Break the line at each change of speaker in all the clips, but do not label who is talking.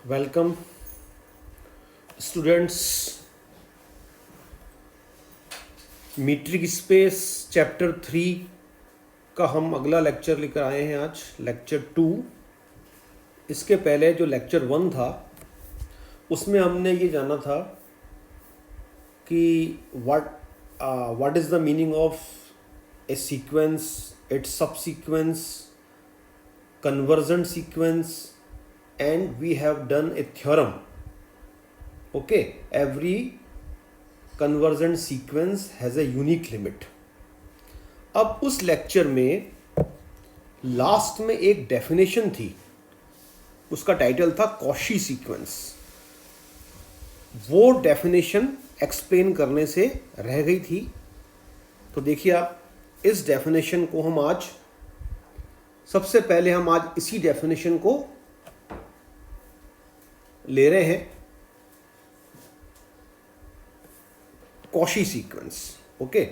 Welcome, students. Metric space chapter 3 का हम अगला लेक्चर लेकर आए हैं आज, लेक्चर 2। इसके पहले जो लेक्चर 1 था उसमें हमने ये जाना था कि what is the meaning of a sequence, its subsequence, convergent sequence, and we have done a theorem. Okay, every convergent sequence has a unique limit. अब उस लेक्चर में लास्ट में एक डेफिनेशन थी, उसका टाइटल था कॉशी सीक्वेंस। वो definition explain करने से रह गई थी। तो देखिए आप, इस डेफिनेशन को हम आज सबसे पहले हम आज इसी डेफिनेशन को ले रहे हैं, कॉशी सीक्वेंस। ओके,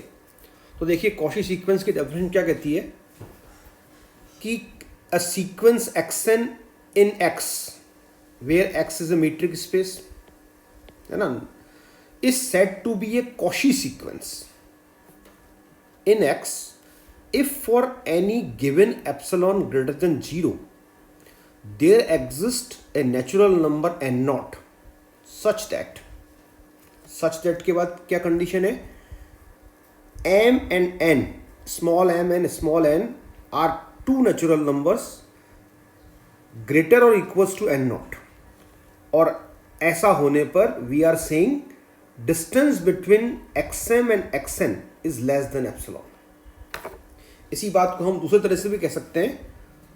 तो देखिए कॉशी सीक्वेंस की डेफिनेशन क्या कहती है कि a sequence xn in x where x is a metric space, है ना, is said to be a Cauchy sequence in x if for any given epsilon greater than 0 there exists a natural number n naught such that के बाद क्या condition है, m and n, small m and small n are two natural numbers greater or equals to n naught, और ऐसा होने पर we are saying distance between xm and xn is less than epsilon। इसी बात को हम दूसरे तरह से भी कह सकते हैं,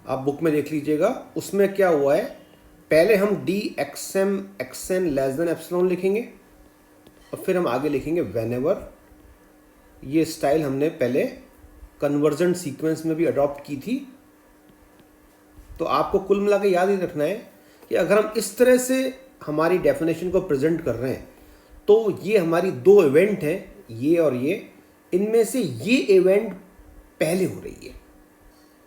आप बुक में देख लीजिएगा। उसमें क्या हुआ है, पहले हम D XM xn less than epsilon लिखेंगे और फिर हम आगे लिखेंगे व्हेनेवर। ये स्टाइल हमने पहले कन्वर्जेंट सीक्वेंस में भी अडॉप्ट की थी। तो आपको कुल मिला के याद ही रखना है कि अगर हम इस तरह से हमारी डेफिनेशन को प्रेजेंट कर रहे हैं तो ये हमारी दो इवेंट हैं, ये और ये, इनमें से ये इवेंट पहले हो रही है,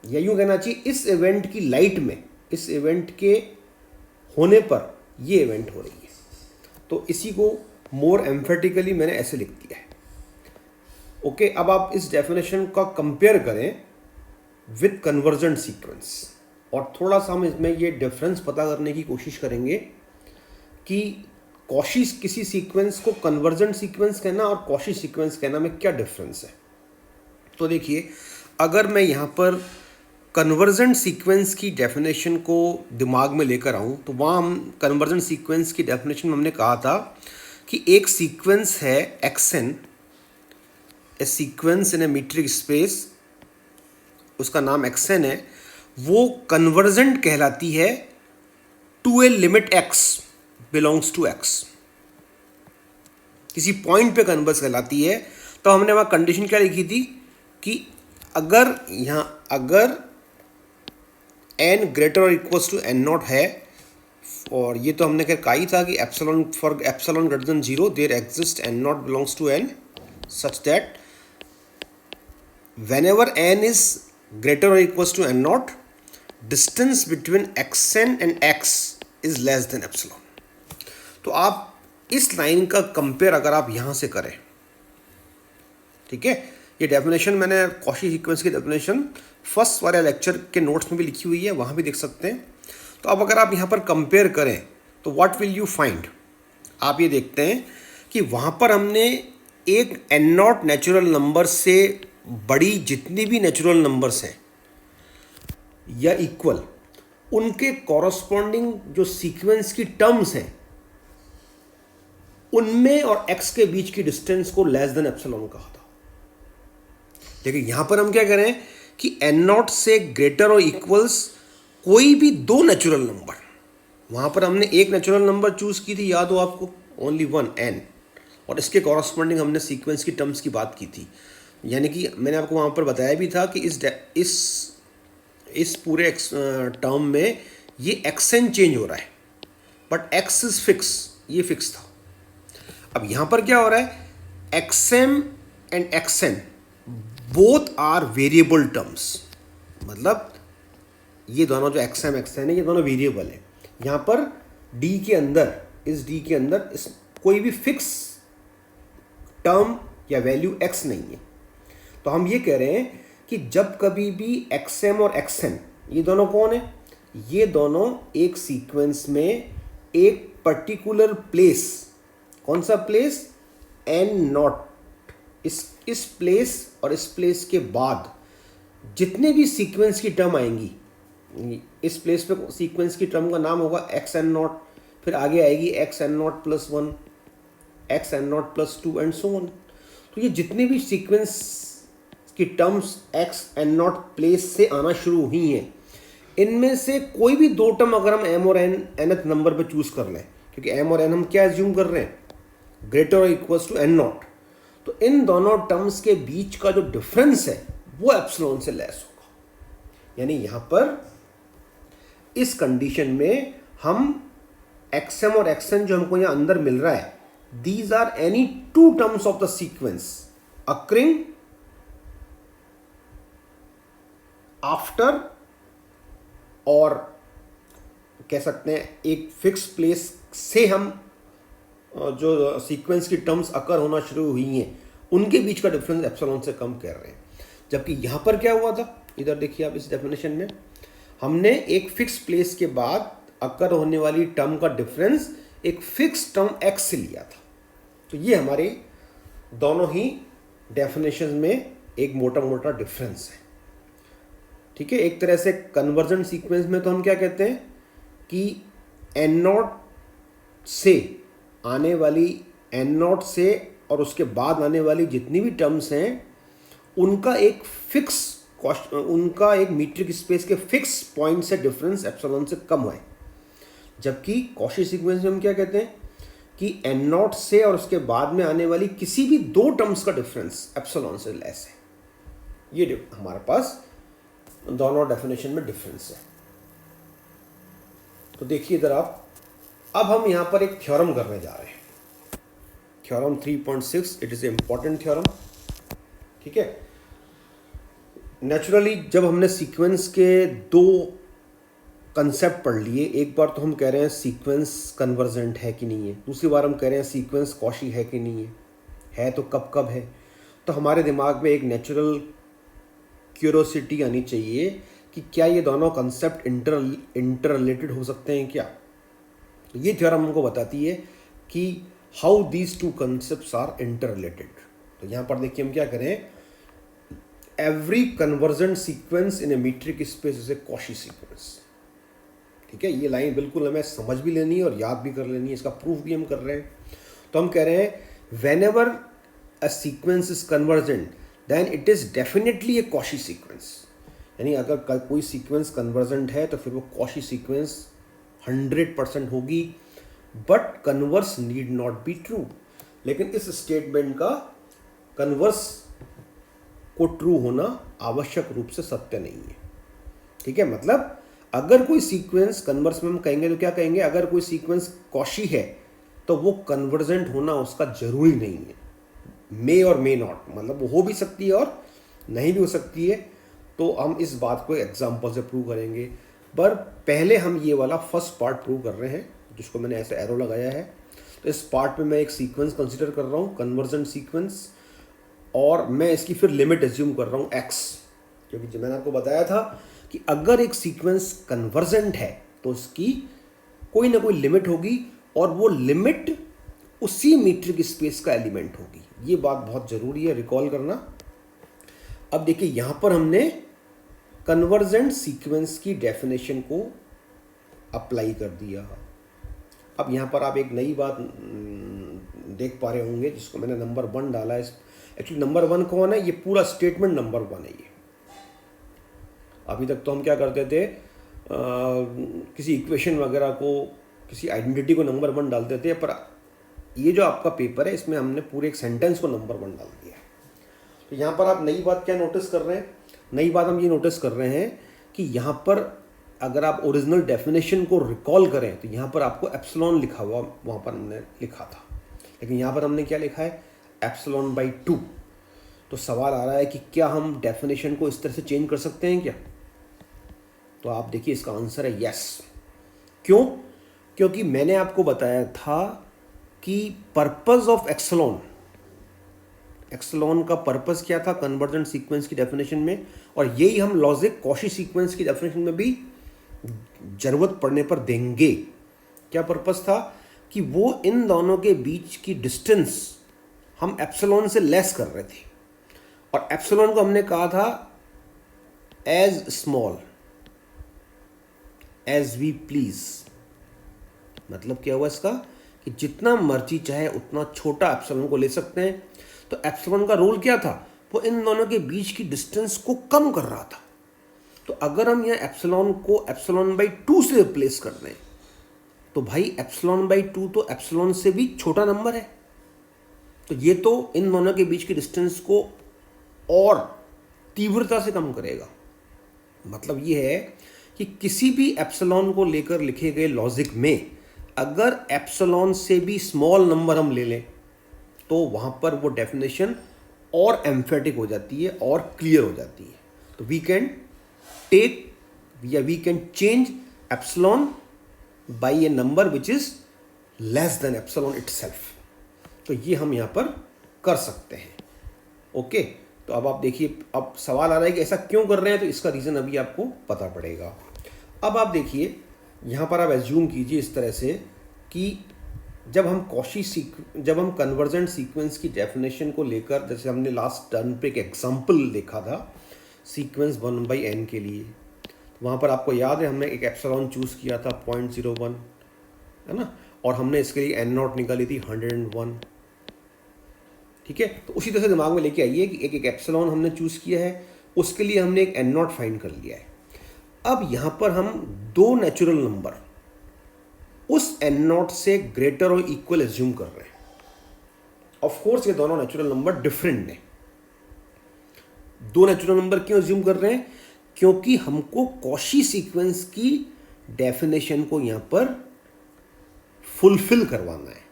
या यूँ कहना चाहिए इस इवेंट की लाइट में, इस इवेंट के होने पर ये इवेंट हो रही है। तो इसी को मोर एम्फेटिकली मैंने ऐसे लिख दिया है। ओके, अब आप इस डेफिनेशन का कंपेयर करें विद कन्वर्जेंट सीक्वेंस, और थोड़ा सा हम इसमें ये डिफरेंस पता करने की कोशिश करेंगे कि कॉशी किसी सीक्वेंस को कन्वर्जेंट सीक्वेंस कहना और कॉशी सीक्वेंस कहना में क्या डिफरेंस है। तो देखिए, अगर मैं यहाँ पर कन्वर्जेंट सीक्वेंस की डेफिनेशन को दिमाग में लेकर आऊँ तो वहाँ हम कन्वर्जेंट सीक्वेंस की डेफिनेशन में हमने कहा था कि एक सीक्वेंस है xn, a sequence in a metric space, उसका नाम xn है, वो कन्वर्जेंट कहलाती है to a limit x belongs to x। किसी पॉइंट पे कन्वर्ज कहलाती है। तो हमने वहाँ कंडीशन क्या लिखी थी कि अगर n ग्रेटर और इक्वल्स टू n नॉट है, और ये तो हमने कहा ही था कि epsilon for epsilon greater than 0 there exist n naught belongs to n such that whenever n is greater or equals to n naught distance between xn and x is less than epsilon। तो आप इस line का compare अगर आप यहाँ से करें, ठीक है, ये डेफिनेशन मैंने कॉशी सीक्वेंस की डेफिनेशन फर्स्ट वाले लेक्चर के नोट्स में भी लिखी हुई है, वहाँ भी देख सकते हैं। तो अब अगर आप यहाँ पर कंपेयर करें तो व्हाट विल यू फाइंड, आप ये देखते हैं कि वहाँ पर हमने एक एन नॉट नेचुरल नंबर से बड़ी जितनी भी नेचुरल नंबर्स हैं या इक्वल, उनके कॉरस्पॉन्डिंग जो सीक्वेंस की टर्म्स हैं उनमें और x के बीच की डिस्टेंस को लेस देन एप्सिलॉन कहा था। लेकिन यहां पर हम क्या करें कि n नॉट से ग्रेटर और इक्वल्स कोई भी दो नेचुरल नंबर, वहां पर हमने एक नेचुरल नंबर चूज की थी, याद हो आपको, ओनली वन n, और इसके कॉरस्पॉन्डिंग हमने सीक्वेंस की टर्म्स की बात की थी। यानी कि मैंने आपको वहां पर बताया भी था कि इस पूरे टर्म में ये xn चेंज हो रहा है बट x इज फिक्स, ये फिक्स था। अब यहां पर क्या हो रहा है, xm and xn both are variable terms, मतलब ये दोनों जो xm xn है ये दोनों वेरिएबल है। यहाँ पर डी के अंदर, इस डी के अंदर इस कोई भी फिक्स टर्म या वैल्यू एक्स नहीं है। तो हम ये कह रहे हैं कि जब कभी भी एक्सएम और एक्सएन, ये दोनों कौन है, ये दोनों एक सीक्वेंस में एक पर्टिकुलर प्लेस, कौन सा प्लेस, एन नॉट, इस प्लेस और इस प्लेस के बाद जितने भी सीक्वेंस की टर्म आएंगी, इस प्लेस पे सीक्वेंस की टर्म का नाम होगा एक्स एन नॉट, फिर आगे आएगी x n naught plus 1, x n naught plus 2 and so on. तो ये जितने भी सीक्वेंस की terms x n naught place से आना शुरू हुई हैं, इनमें से कोई भी दो टर्म अगर हम एम और एन एनथ नंबर पे चूज कर लें, क्योंकि एम और एन हम क्या एज्यूम कर रहे हैं, ग्रेटर और इक्वल्स टू एन नॉट, तो इन दोनों टर्म्स के बीच का जो डिफरेंस है वो एप्सिलॉन से लेस होगा। यानी यहां पर इस कंडीशन में हम एक्सएम और एक्सएन जो हमको यहां अंदर मिल रहा है, these are any two terms of the sequence occurring after, और कह सकते हैं एक फिक्स प्लेस से हम जो सीक्वेंस की टर्म्स अकर होना शुरू हुई हैं उनके बीच का डिफरेंस एप्सिलॉन से कम कर रहे हैं। जबकि यहाँ पर क्या हुआ था, इधर देखिए आप इस डेफिनेशन में, हमने एक फिक्स प्लेस के बाद अकर होने वाली टर्म का डिफरेंस एक फिक्स टर्म एक्स से लिया था। तो ये हमारे दोनों ही डेफिनेशन में एक मोटा मोटा डिफरेंस है। ठीक है, एक तरह से कन्वर्जेंट सीक्वेंस में तो हम क्या कहते हैं कि एन नॉट से आने वाली, एन नॉट से और उसके बाद आने वाली जितनी भी टर्म्स हैं उनका एक फिक्स, उनका एक मीट्रिक स्पेस के फिक्स पॉइंट से डिफरेंस एप्सिलॉन से कम है। जबकि कॉशी सीक्वेंस में हम क्या कहते हैं कि एन नॉट से और उसके बाद में आने वाली किसी भी दो टर्म्स का डिफरेंस एप्सिलॉन से लेस है। ये हमारे पास दोनों डेफिनेशन में डिफरेंस है। तो देखिए इधर आप, अब हम यहां पर एक थ्योरम करने जा रहे हैं, theorem 3.6, it is a important theorem. ठीक है, नेचुरली जब हमने सीक्वेंस के दो कंसेप्ट पढ़ लिए, एक बार तो हम कह रहे हैं सीक्वेंस कन्वर्जेंट है कि नहीं है, दूसरी बार हम कह रहे हैं सीक्वेंस कॉशी है कि नहीं है तो कब कब है, तो हमारे दिमाग में एक नेचुरल क्यूरोसिटी आनी चाहिए कि क्या ये दोनों कंसेप्ट इंटर रिलेटेड हो सकते हैं क्या। तो ये थ्योरम हमको बताती है कि how these two concepts are inter related. तो यहाँ पर देखिए हम क्या करें, every convergent sequence in a metric space is a Cauchy sequence. ठीक है, ये लाइन बिल्कुल हमें समझ भी लेनी है और याद भी कर लेनी है, इसका प्रूफ भी हम कर रहे हैं। तो हम कह रहे हैं whenever a sequence is convergent then it is definitely a Cauchy sequence. यानी अगर कोई सीक्वेंस कन्वर्जेंट है तो फिर वो कॉशी सीक्वेंस 100% होगी, but converse need not be true. लेकिन इस स्टेटमेंट का कन्वर्स को ट्रू होना आवश्यक रूप से सत्य नहीं है। ठीक है, मतलब अगर कोई सीक्वेंस कन्वर्स में हम कहेंगे तो क्या कहेंगे, अगर कोई सीक्वेंस कॉशी है तो वो कन्वर्जेंट होना उसका जरूरी नहीं है, मे और मे नॉट, मतलब वो हो भी सकती है और नहीं भी हो सकती है। तो हम इस बात को एग्जाम्पल से प्रूव करेंगे, पर पहले हम ये वाला फर्स्ट पार्ट प्रूव कर रहे हैं जिसको मैंने ऐसे एरो लगाया है। तो इस पार्ट में मैं एक सीक्वेंस कंसिडर कर रहा हूँ, कन्वर्जेंट सीक्वेंस, और मैं इसकी फिर लिमिट एज्यूम कर रहा हूँ x, क्योंकि जो मैंने आपको बताया था कि अगर एक सीक्वेंस कन्वर्जेंट है तो उसकी कोई ना कोई लिमिट होगी और वो लिमिट उसी मीट्रिक स्पेस का एलिमेंट होगी। ये बात बहुत ज़रूरी है रिकॉल करना। अब देखिए यहाँ पर हमने कन्वर्जेंट सीक्वेंस की डेफिनेशन को अप्लाई कर दिया। अब यहाँ पर आप एक नई बात देख पा रहे होंगे जिसको मैंने नंबर 1 डाला है। एक्चुअली नंबर 1 कौन है, ये पूरा स्टेटमेंट नंबर 1 है। ये अभी तक तो हम क्या करते थे, किसी इक्वेशन वगैरह को, किसी आइडेंटिटी को नंबर 1 डालते थे, पर ये जो आपका पेपर है इसमें हमने पूरे एक सेंटेंस को नंबर 1 डाल दिया है। तो यहाँ पर आप नई बात क्या नोटिस कर रहे हैं, नई बात हम ये नोटिस कर रहे हैं कि यहाँ पर अगर आप ओरिजिनल डेफिनेशन को रिकॉल करें तो यहाँ पर आपको एप्सिलॉन लिखा हुआ वहाँ पर हमने लिखा था, लेकिन यहाँ पर हमने क्या लिखा है, एप्सिलॉन बाई 2। तो सवाल आ रहा है कि क्या हम डेफिनेशन को इस तरह से चेंज कर सकते हैं क्या। तो आप देखिए इसका आंसर है यस। क्यों, क्योंकि मैंने आपको बताया था कि पर्पस ऑफ एक्सलॉन, एक्सलॉन का पर्पस क्या था कन्वर्जेंट सीक्वेंस की डेफिनेशन में, और यही हम लॉजिक कॉशी सीक्वेंस की डेफिनेशन में भी जरूरत पड़ने पर देंगे। क्या पर्पस था कि वो इन दोनों के बीच की डिस्टेंस हम एप्सिलॉन से लेस कर रहे थे, और एप्सिलॉन को हमने कहा था as small as we please. मतलब क्या हुआ इसका कि जितना मर्जी चाहे उतना छोटा एप्सिलॉन को ले सकते हैं। तो एप्सिलॉन का रोल क्या था, वो इन दोनों के बीच की डिस्टेंस को कम कर रहा था। तो अगर हम यहाँ एप्सिलॉन को एप्सिलॉन बाई 2 से रिप्लेस कर दें तो भाई एप्सिलॉन बाई 2 तो एप्सिलॉन से भी छोटा नंबर है, तो ये तो इन दोनों के बीच की डिस्टेंस को और तीव्रता से कम करेगा। मतलब ये है कि किसी भी एप्सिलॉन को लेकर लिखे गए लॉजिक में अगर एप्सिलॉन से भी स्मॉल नंबर हम ले लें तो वहाँ पर वो डेफिनेशन और एम्फेटिक हो जाती है और क्लियर हो जाती है। तो वी कैन टेक या we can change epsilon by a number which is less than epsilon itself. तो ये हम यहाँ पर कर सकते हैं। ओके, तो अब आप देखिए, अब सवाल आ रहा है कि ऐसा क्यों कर रहे हैं, तो इसका रीज़न अभी आपको पता पड़ेगा। अब आप देखिए यहाँ पर आप एज्यूम कीजिए इस तरह से कि जब हम कन्वर्जेंट सीक्वेंस की डेफिनेशन को लेकर, जैसे हमने लास्ट टर्न पे एक एग्जांपल देखा था सीक्वेंस 1/n के लिए, वहाँ पर आपको याद है हमने एक एप्सिलॉन चूज़ किया था 0.01, है ना, और हमने इसके लिए n0 निकाली थी 101। ठीक है, तो उसी तरह से दिमाग में लेके आइए कि एक एप्सिलॉन हमने चूज़ किया है, उसके लिए हमने एक n0 फाइंड कर लिया है। अब यहाँ पर हम दो नेचुरल नंबर उस n0 से ग्रेटर और इक्वल एज्यूम कर रहे हैं। ऑफ कोर्स ये दोनों नेचुरल नंबर डिफरेंट हैं। दो नेचुरल नंबर क्यों एज्यूम कर रहे हैं, क्योंकि हमको कॉशी सीक्वेंस की डेफिनेशन को यहाँ पर फुलफिल करवाना है।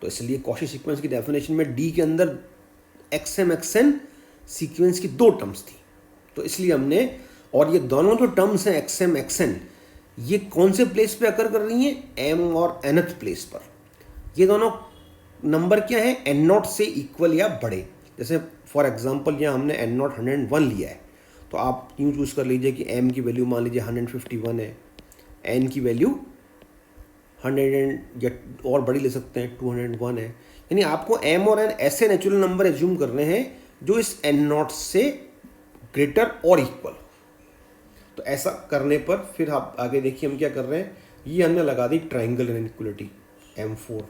तो इसलिए कॉशी सीक्वेंस की डेफिनेशन में डी के अंदर XM XN सीक्वेंस की दो टर्म्स थी, तो इसलिए हमने, और ये दोनों जो टर्म्स हैं XM XN, ये कौन से प्लेस पे अकर कर रही हैं, m और nth प्लेस पर। ये दोनों नंबर क्या है, n0 से इक्वल या बड़े। जैसे फॉर एग्जांपल यहाँ हमने n0 101 लिया है, तो आप यूँ चूज़ कर लीजिए कि m की वैल्यू मान लीजिए 151 है, n की वैल्यू 100 या और बड़ी ले सकते हैं 201 है। यानी आपको m और n ऐसे नेचुरल नंबर एज्यूम करने हैं जो इस n0 से ग्रेटर और इक्वल। तो ऐसा करने पर फिर आप आगे देखिए हम क्या कर रहे हैं, ये हमने लगा दी ट्राइंगल इनइक्वलिटी M4।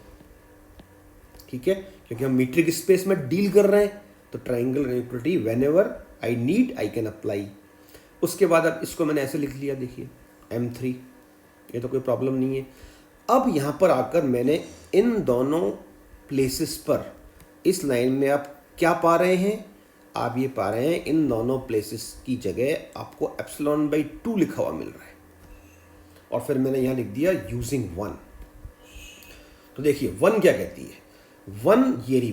ठीक है, क्योंकि हम मीट्रिक स्पेस में डील कर रहे हैं, तो triangle inequality when ever I need I can apply. उसके बाद अब इसको मैंने ऐसे लिख लिया, देखिए M3, ये तो कोई प्रॉब्लम नहीं है। अब यहाँ पर आकर मैंने इन दोनों प्लेसेस पर इस लाइन में आप क्या पा रहे हैं, आप ये पा रहे हैं इन दोनों प्लेसेस की जगह आपको एप्सिलॉन बाई 2 लिखा हुआ मिल रहा है, और फिर मैंने यहाँ लिख दिया यूजिंग 1। तो देखिए 1 क्या कहती है, 1 ये रही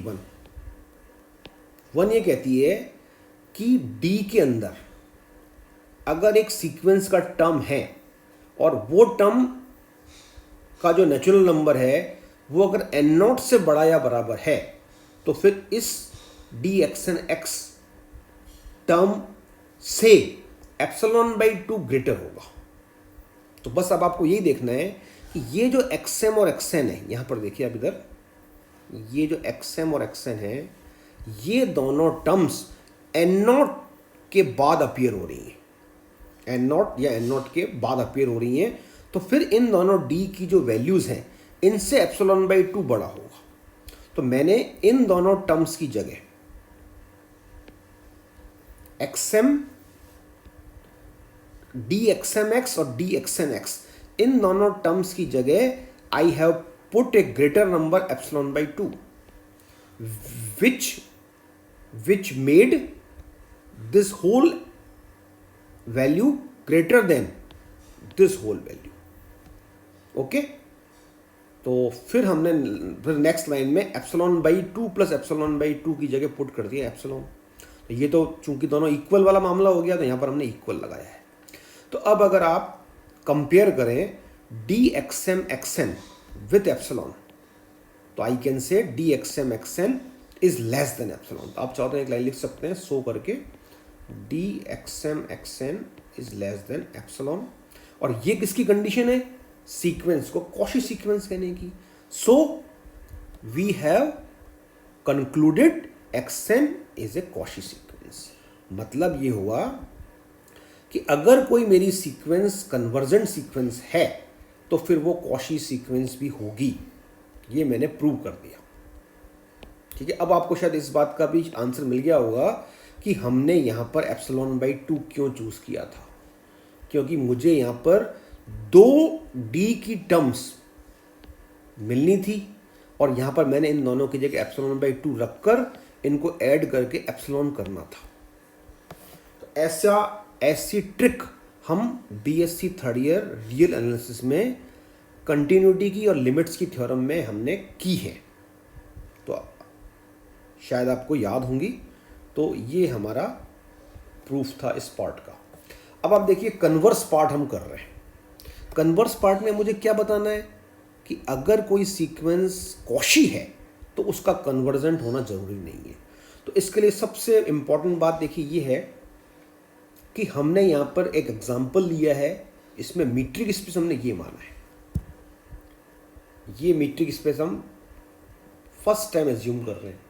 1 ये कहती है कि D के अंदर अगर एक सीक्वेंस का टर्म है और वो टर्म का जो नेचुरल नंबर है वो अगर n0 से बड़ा या बराबर है, तो फिर इस dxn x टर्म से एप्सिलॉन बाई 2 ग्रेटर होगा। तो बस अब आपको यही देखना है कि ये जो xm और xn है, यहाँ पर देखिए आप इधर, ये जो xm और xn है, ये दोनों टर्म्स n0 के बाद अपीयर हो रही हैं, n0 या n0 के बाद अपीयर हो रही हैं। तो फिर इन दोनों d की जो वैल्यूज़ हैं इनसे एप्सिलॉन बाई 2 बड़ा होगा। तो मैंने इन दोनों टर्म्स की जगह xm dxmx और dxnx, इन दोनों टर्म्स की जगह I have put A greater number epsilon by 2 which made this whole value greater than this whole value। Okay, तो फिर हमने नेक्स्ट लाइन में epsilon by 2 plus epsilon by 2 की जगह पुट कर दिया एप्सिलॉन। तो ये तो चूंकि दोनों इक्वल वाला मामला हो गया, तो यहाँ पर हमने इक्वल लगाया है। तो अब अगर आप कंपेयर करें D x M x N with epsilon, तो I can say D x M x N is less than epsilon. तो आप चाहो तो एक लाइन लिख सकते हैं शो करके, d x M x N is less than epsilon. और ये किसकी कंडीशन है? सीक्वेंस को कॉशी सीक्वेंस कहने की। So we have concluded x N is a Cauchy sequence. मतलब ये हुआ कि अगर कोई मेरी सीक्वेंस कन्वर्जेंट सीक्वेंस है तो फिर वो कॉशी सीक्वेंस भी होगी। ये मैंने प्रूव कर दिया। ठीक है, अब आपको शायद इस बात का भी आंसर मिल गया होगा कि हमने यहाँ पर एप्सिलॉन बाई 2 क्यों चूज किया था। क्योंकि मुझे यहाँ पर 2 डी की टर्म्स मिलनी थी और यहाँ पर मैंने इन दोनों की जगह एप्सिलॉन बाई 2 रखकर इनको ऐड करके एप्सिलॉन करना था। तो ऐसी ट्रिक हम BSc third year real analysis में कंटिन्यूटी की और लिमिट्स की थ्योरम में हमने की है, तो शायद आपको याद होंगी। तो ये हमारा प्रूफ था इस पार्ट का। अब आप देखिए कन्वर्स पार्ट हम कर रहे हैं। कन्वर्स पार्ट में मुझे क्या बताना है कि अगर कोई सीक्वेंस कॉशी है तो उसका कन्वर्जेंट होना जरूरी नहीं है। तो इसके लिए सबसे इंपॉर्टेंट बात देखिए ये है कि हमने यहाँ पर एक एग्जाम्पल लिया है, इसमें मीट्रिक स्पेस हमने ये माना है। ये मीट्रिक स्पेस हम फर्स्ट टाइम एज्यूम कर रहे हैं।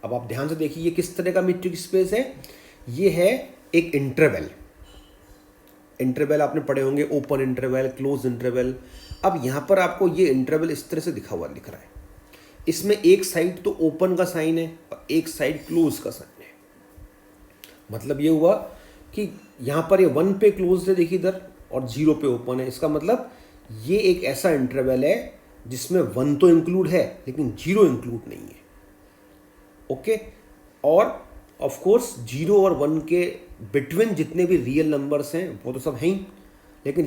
अब आप ध्यान से देखिए ये किस तरह का मीट्रिक स्पेस है। ये है एक इंटरवल। इंटरवल आपने पढ़े होंगे, ओपन इंटरवल, क्लोज इंटरवल। अब यहाँ पर आपको ये इंटरवल इस तरह से दिखा हुआ दिख रहा है। इसमें एक साइड तो ओपन का साइन है और एक साइड क्लोज का साइन है। मतलब ये हुआ कि यहाँ पर ये 1 पे क्लोज है देखिए इधर, और 0 पे ओपन है। इसका मतलब ये एक ऐसा इंटरवल है जिसमें 1 तो इंक्लूड है लेकिन 0 इंक्लूड नहीं है। ओके, और ऑफ कोर्स 0 और 1 के बिटवीन जितने भी रियल नंबर्स हैं वो तो सब हैं ही, लेकिन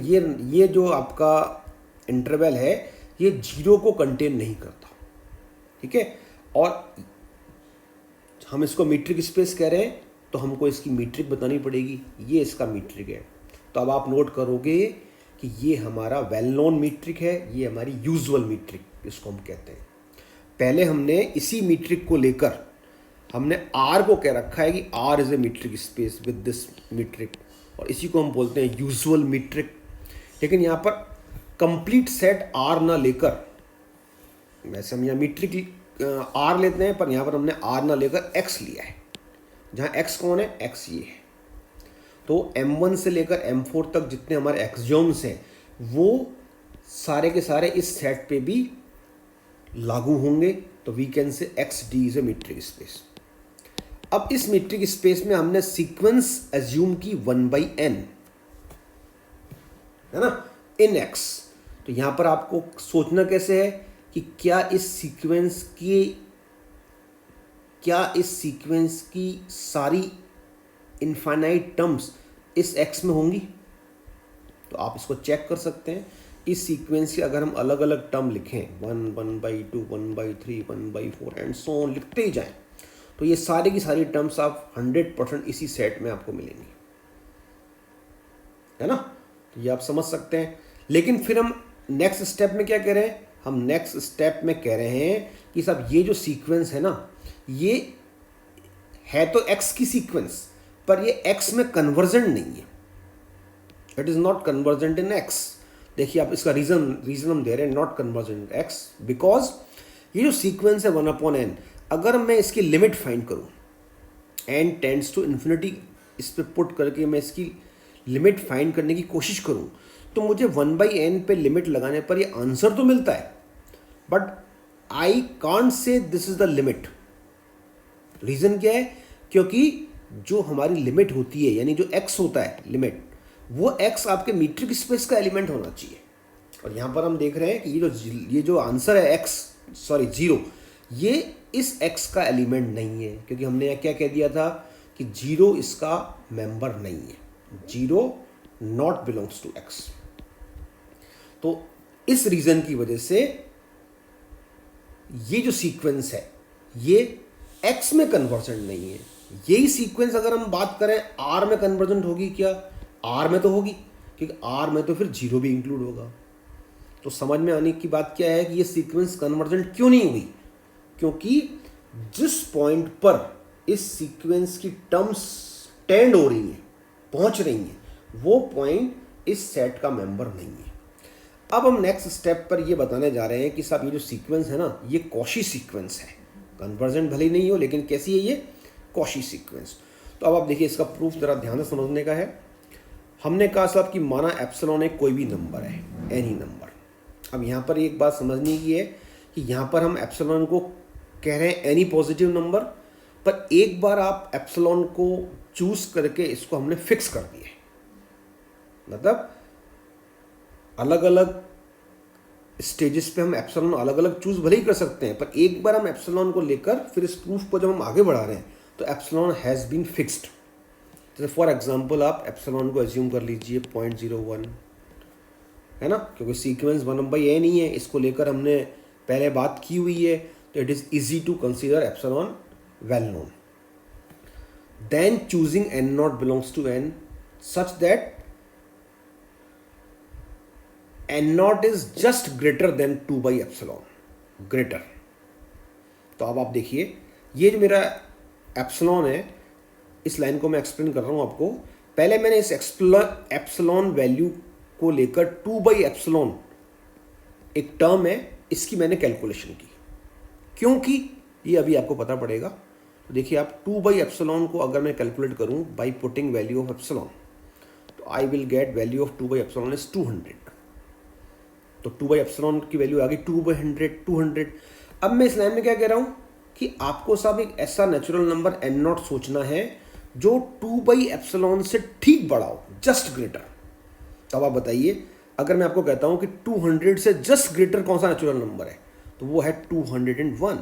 ये जो आपका इंटरवल है ये 0 को कंटेन नहीं करता। ठीक है, और हम इसको मीट्रिक स्पेस कह रहे हैं तो हमको इसकी मीट्रिक बतानी पड़ेगी। ये इसका मीट्रिक है। तो अब आप नोट करोगे कि ये हमारा वेल नोन मीट्रिक है, ये हमारी यूजुअल मीट्रिक इसको हम कहते हैं। पहले हमने इसी मीट्रिक को लेकर हमने R को कह रखा है कि R is a metric space with this metric, और इसी को हम बोलते हैं यूजुअल मीट्रिक। लेकिन यहाँ पर कंप्लीट सेट R ना लेकर, वैसे हम यहाँ मीट्रिक R लेते हैं पर यहाँ पर हमने R ना लेकर X लिया है, जहाँ X कौन है? X ये है। तो M1 से लेकर M4 तक जितने हमारे एक्सियोम्स हैं वो सारे के सारे इस सेट पे भी लागू होंगे। तो we can say XD is a metric space. अब इस मीट्रिक स्पेस में हमने सीक्वेंस एज्यूम की 1/n, है ना, इन X। तो यहां पर आपको सोचना कैसे है कि क्या इस सीक्वेंस की सारी इनफाइनाइट टर्म्स इस X में होंगी। तो आप इसको चेक कर सकते हैं। इस सीक्वेंस की अगर हम अलग अलग टर्म लिखें 1, 1/2, 1/3, 1/4 एंड सो ऑन लिखते ही जाएं, तो ये सारी की सारी टर्म्स आप 100% इसी सेट में आपको मिलेंगी, है ना। तो ये आप समझ सकते हैं। लेकिन फिर हम नेक्स्ट स्टेप में क्या कह रहे हैं? हम नेक्स्ट स्टेप में कह रहे हैं कि साहब ये जो सीक्वेंस है ना, ये है तो X की सीक्वेंस, पर ये X में कन्वर्जेंट नहीं है। It is not convergent in X। देखिए आप इसका रीजन हम दे रहे हैं, नॉट कन्वर्जेंट X, बिकॉज ये जो सीक्वेंस है 1/n, अगर मैं इसकी लिमिट फाइंड करूं, n टेंड्स टू इन्फिनिटी, इस पर पुट करके मैं इसकी लिमिट फाइंड करने की कोशिश करूं, तो मुझे 1/n पे लिमिट लगाने पर ये आंसर तो मिलता है, but I can't say this is the limit. Reason क्या है? क्योंकि जो हमारी लिमिट होती है, यानी जो x होता है लिमिट, वो x आपके मीट्रिक स्पेस का एलिमेंट होना चाहिए। और यहाँ पर हम देख रहे हैं कि ये जो आंसर है 0, ये इस x का एलिमेंट नहीं है, क्योंकि हमने यहाँ क्या कह दिया था कि 0 इसका मेंबर नहीं है। 0 नॉट बिलोंग्स टू x। तो इस रीजन की वजह से ये जो सीक्वेंस है ये x में कन्वर्जेंट नहीं है। यही सीक्वेंस अगर हम बात करें R में कन्वर्जेंट होगी क्या? R में तो होगी, क्योंकि R में तो फिर 0 भी इंक्लूड होगा। तो समझ में आने की बात क्या है कि ये सीक्वेंस कन्वर्जेंट क्यों नहीं हुई, क्योंकि जिस पॉइंट पर इस सीक्वेंस की टर्म्स टेंड हो रही हैं, पहुंच रही हैं, वो पॉइंट इस सेट का मेंबर नहीं है। अब हम नेक्स्ट स्टेप पर ये बताने जा रहे हैं कि साहब ये जो सीक्वेंस है ना, ये कॉशी सीक्वेंस है, कन्वर्जेंट भले ही नहीं हो लेकिन कैसी है ये, कॉशी सीक्वेंस। तो अब आप देखिए इसका प्रूफ जरा ध्यान से समझने का है। हमने कहा साहब कि माना एप्सिलॉन एक कोई भी नंबर है, एनी नंबर। अब यहाँ पर एक बात समझने की है कि यहाँ पर हम एप्सिलॉन को कह रहे हैं एनी पॉजिटिव नंबर, पर एक बार आप एप्सिलॉन को चूज करके इसको हमने फिक्स कर दिया है। मतलब अलग अलग स्टेजेस पे हम एप्सिलॉन अलग अलग चूज भले ही कर सकते हैं, पर एक बार हम एप्सिलॉन को लेकर फिर इस प्रूफ को जब हम आगे बढ़ा रहे हैं तो एप्सिलॉन हैज़ बीन फिक्स्ड। जैसे फॉर एग्जांपल आप एप्सिलॉन को एज्यूम कर लीजिए 0.01 है ना, क्योंकि सीक्वेंस 1/n ही है, इसको लेकर हमने पहले बात की हुई है, तो it is easy to consider epsilon well known. Then choosing n naught belongs to n such that n naught is just greater than 2/epsilon, greater. तो अब आप देखिए ये जो मेरा एप्सिलॉन है, इस लाइन को मैं एक्सप्लेन कर रहा हूं आपको। पहले मैंने इस एप्सिलॉन वैल्यू को लेकर 2/epsilon एक टर्म है, इसकी मैंने कैलकुलेशन की, क्योंकि ये अभी आपको पता पड़ेगा। तो देखिए आप 2/epsilon को अगर मैं कैलकुलेट करूं by putting value of epsilon, तो I will get value of 2/epsilon is 200। तो 2/epsilon की वैल्यू आ गई 2/100, 200। अब मैं इस लाइन में क्या कह रहा हूं कि आपको साहब एक ऐसा नेचुरल नंबर n नॉट सोचना है जो 2/epsilon से ठीक बड़ा हो, जस्ट ग्रेटर। तब आप बताइए अगर मैं आपको कहता हूं कि 200 से जस्ट ग्रेटर कौन सा नेचुरल नंबर है, तो वो है 201।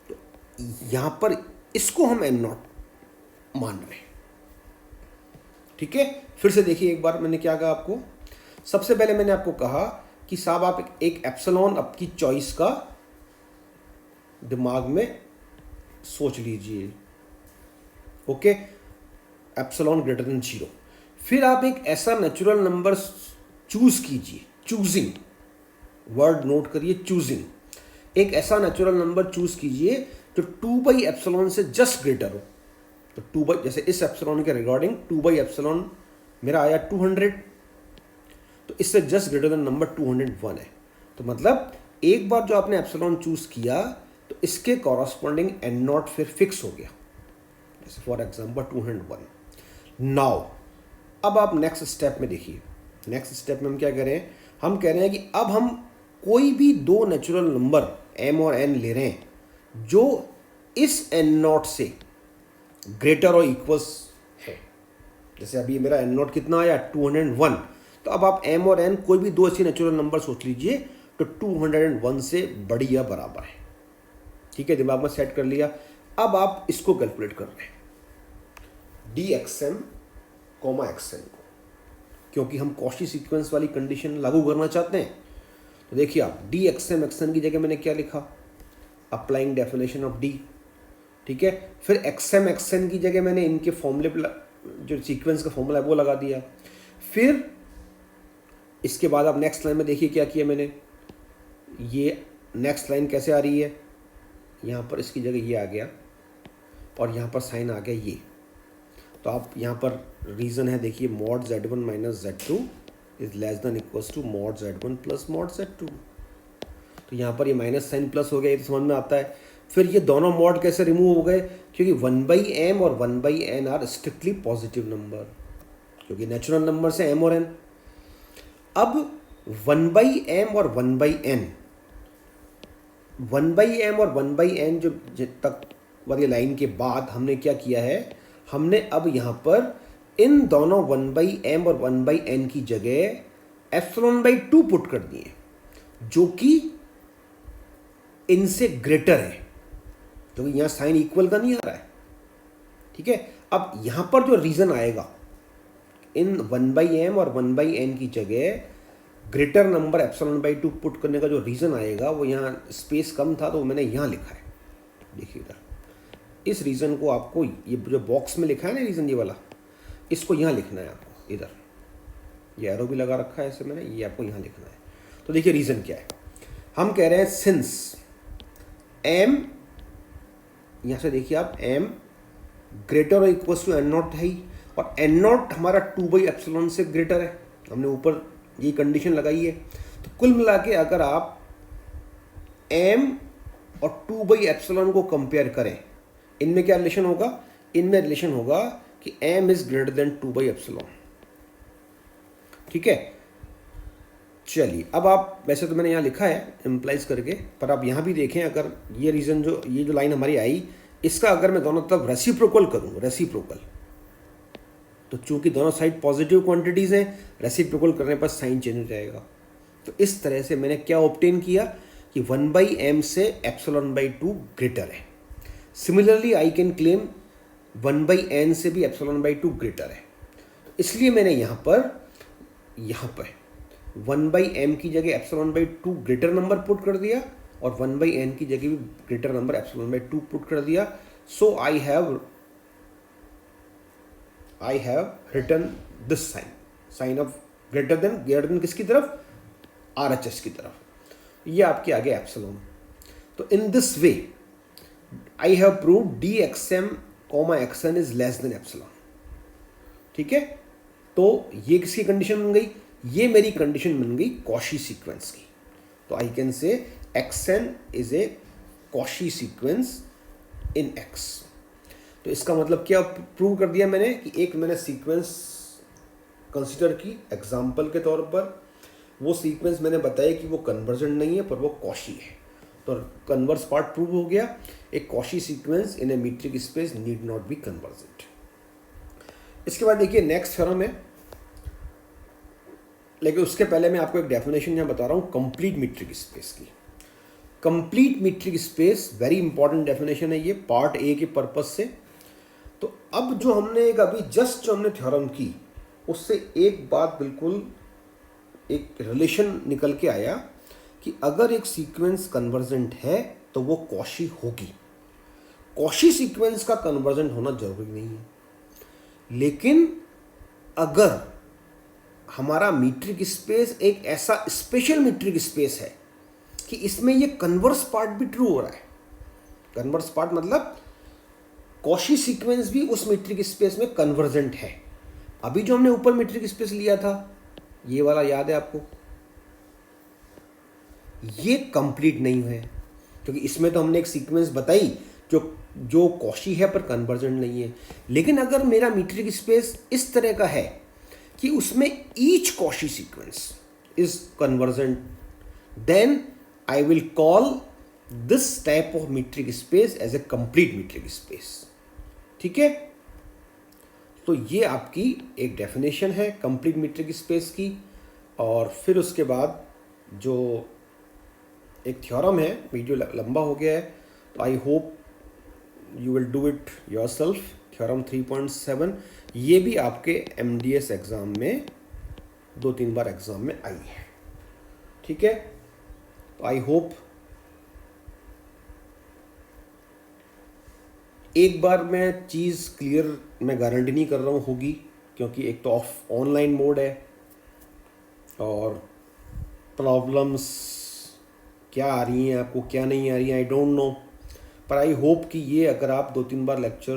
तो यहां पर इसको हम n नॉट मान रहे हैं। ठीक है, फिर से देखिए एक बार मैंने क्या कहा आपको। सबसे पहले मैंने आपको कहा कि साहब आप एक एप्सिलॉन आपकी चॉइस का दिमाग में सोच लीजिए, ओके, एप्सिलॉन ग्रेटर देन 0। फिर आप एक ऐसा नेचुरल नंबर चूज कीजिए, चूजिंग वर्ड नोट करिए, चूजिंग। एक ऐसा नेचुरल नंबर चूज कीजिए जो 2/epsilon से जस्ट ग्रेटर हो। तो 2 जैसे इस एप्सिलॉन के रिगार्डिंग 2/epsilon मेरा आया 200, तो इससे जस्ट ग्रेटर देन नंबर 201 है। तो मतलब एक बार जो आपने एप्सिलॉन चूज किया तो इसके कॉरस्पॉन्डिंग n नॉट फिर फिक्स हो गया, जैसे फॉर एग्जांपल 201। नाउ अब आप नेक्स्ट स्टेप में देखिए, नेक्स्ट स्टेप में हम क्या कह रहे हैं, हम कह रहे हैं कि अब हम कोई भी दो नेचुरल नंबर m और n ले रहे हैं जो इस n नॉट से ग्रेटर और इक्वल्स है। जैसे अभी मेरा n नॉट कितना आया 201, तो अब आप m और n कोई भी दो ऐसे नेचुरल नंबर सोच लीजिए तो 201 से बड़ी या बराबर है। ठीक है, दिमाग में सेट कर लिया। अब आप इसको कैलकुलेट कर रहे हैं dxm, xn को, क्योंकि हम कॉची सीक्वेंस वाली कंडीशन लागू करना चाहते हैं। तो देखिए आप dxm xn की जगह मैंने क्या लिखा, अप्लाइंग डेफिनेशन ऑफ d। ठीक है, फिर xm xn की जगह मैंने इनके फॉर्मूले जो सीक्वेंस का फॉर्मूला है वो लगा दिया। फिर इसके बाद आप नेक्स्ट लाइन में देखिए क्या किया मैंने, ये नेक्स्ट लाइन कैसे आ रही है, यहाँ पर इसकी जगह ये आ गया और यहाँ पर साइन आ गया ये। तो आप यहाँ पर रीज़न है देखिए, mod z1 minus z2 is less than equals to mod z1 plus mod z2। तो यहाँ पर ये माइनस साइन प्लस हो गया, ये तो समझ में आता है। फिर ये दोनों मॉड कैसे रिमूव हो गए, क्योंकि 1/m और 1/n are strictly positive number, क्योंकि नेचुरल नंबर से m और n। अब 1/m और 1/n, 1/m और 1/n जो तक वाली लाइन के बाद हमने क्या किया है, हमने अब यहाँ पर इन दोनों 1/m और 1/n की जगह epsilon/2 पुट कर दिए, जो कि इनसे ग्रेटर है, क्योंकि यहाँ साइन इक्वल का नहीं आ रहा है। ठीक है, अब यहाँ पर जो रीज़न आएगा, इन 1/m और 1/n की जगह ग्रेटर नंबर epsilon/2 पुट करने का जो रीज़न आएगा, वो यहाँ स्पेस कम था तो मैंने यहाँ लिखा है। देखिए इधर इस रीज़न को आपको, ये जो बॉक्स में लिखा है ना रीज़न ये वाला, इसको यहाँ लिखना है आपको। इधर ये एरो भी लगा रखा है ऐसे मैंने, ये आपको यहाँ लिखना है। तो देखिए रीज़न क्या है। हम कह रहे हैं सिंस m, यहाँ से देखिए आप m ग्रेटर और इक्वल्स टू एन नॉट है ही, और एन नॉट हमारा 2/ε से ग्रेटर है, हमने ऊपर ये कंडीशन लगाई है। तो कुल मिला के अगर आप m और 2/ε को कंपेयर करें, इनमें क्या रिलेशन होगा, इनमें रिलेशन होगा कि m इज ग्रेटर देन 2/ε। ठीक है, चलिए अब आप, वैसे तो मैंने यहाँ लिखा है इम्प्लाइज करके, पर आप यहाँ भी देखें, अगर ये रीज़न जो ये जो लाइन हमारी आई, इसका अगर मैं दोनों तरफ रेसिप्रोकल करूँ, रेसिप्रोकल, तो चूंकि दोनों साइड पॉजिटिव क्वांटिटीज़ हैं, रेसिप्रोकल करने पर साइन चेंज हो जाएगा। तो इस तरह से मैंने क्या ऑब्टेन किया कि 1/m से ε/2 ग्रेटर है। Similarly I can claim 1/n से भी ε/2 ग्रेटर है। इसलिए मैंने यहाँ पर 1/m की जगह ε/2 ग्रेटर नंबर पुट कर दिया, और 1/n की जगह भी ग्रेटर नंबर ε/2 पुट कर दिया। So I have written this sign of greater than किसकी तरफ, RHS की तरफ। ये आपके आगे एप्सिलॉन। तो in this way I have proved dxm, xn is less than epsilon. ठीक है, तो ये किसकी कंडीशन बन गई, ये मेरी कंडीशन बन गई कॉशी सीक्वेंस की। तो आई कैन से xn is a Cauchy sequence in x। तो इसका मतलब क्या प्रूव कर दिया मैंने कि एक मैंने सीक्वेंस कंसिडर की एग्जाम्पल के तौर पर, वो सीक्वेंस मैंने बताया कि वो कन्वर्जेंट नहीं है पर वो कॉशी है। तो कन्वर्स पार्ट प्रूव हो गया, एक Cauchy sequence in a metric space need not be convergent. इसके बाद देखिए नेक्स्ट थ्योरम है, लेकिन उसके पहले मैं आपको एक डेफिनेशन यहाँ बता रहा हूँ कंप्लीट मीट्रिक स्पेस की। Complete metric space very important definition है ये, पार्ट ए के पर्पज से। तो अब जो हमने एक अभी जस्ट जो हमने थ्योरम की, उससे एक बात बिल्कुल एक रिलेशन निकल के आया कि अगर एक सीक्वेंस कन्वर्जेंट है तो वो कॉशी होगी। कॉशी सीक्वेंस का कन्वर्जेंट होना जरूरी नहीं है, लेकिन अगर हमारा मीट्रिक स्पेस एक ऐसा स्पेशल मीट्रिक स्पेस है कि इसमें ये कन्वर्स पार्ट भी ट्रू हो रहा है, कन्वर्स पार्ट मतलब कॉशी सीक्वेंस भी उस मीट्रिक स्पेस में कन्वर्जेंट है। अभी जो हमने ऊपर मीट्रिक स्पेस लिया था, ये वाला याद है आपको, ये कंप्लीट नहीं है, क्योंकि इसमें तो हमने एक सीक्वेंस बताई जो कॉशी है पर कन्वर्जेंट नहीं है। लेकिन अगर मेरा मीट्रिक स्पेस इस तरह का है कि उसमें each Cauchy sequence is convergent, then I will call this type of metric space as a complete metric space. ठीक है, तो ये आपकी एक डेफिनेशन है कंप्लीट मीट्रिक स्पेस की। और फिर उसके बाद जो एक थ्योरम है, वीडियो लंबा हो गया है, तो I hope you will do it yourself. Theorem 3.7 ये भी आपके MDS एग्ज़ाम में 2-3 बार एग्ज़ाम में आई है। ठीक है, तो आई होप एक बार मैं चीज़ क्लियर, मैं गारंटी नहीं कर रहा हूँ होगी, क्योंकि एक तो ऑनलाइन मोड है और प्रॉब्लम्स क्या आ रही हैं आपको, क्या नहीं आ रही हैं, आई डोंट नो। पर आई होप कि ये अगर आप 2-3 बार लेक्चर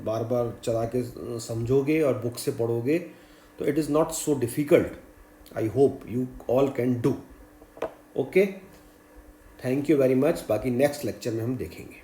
बार बार चला के समझोगे और बुक से पढ़ोगे तो it is not so difficult. I hope you all can do. Okay, thank you very much. बाकी नेक्स्ट लेक्चर में हम देखेंगे।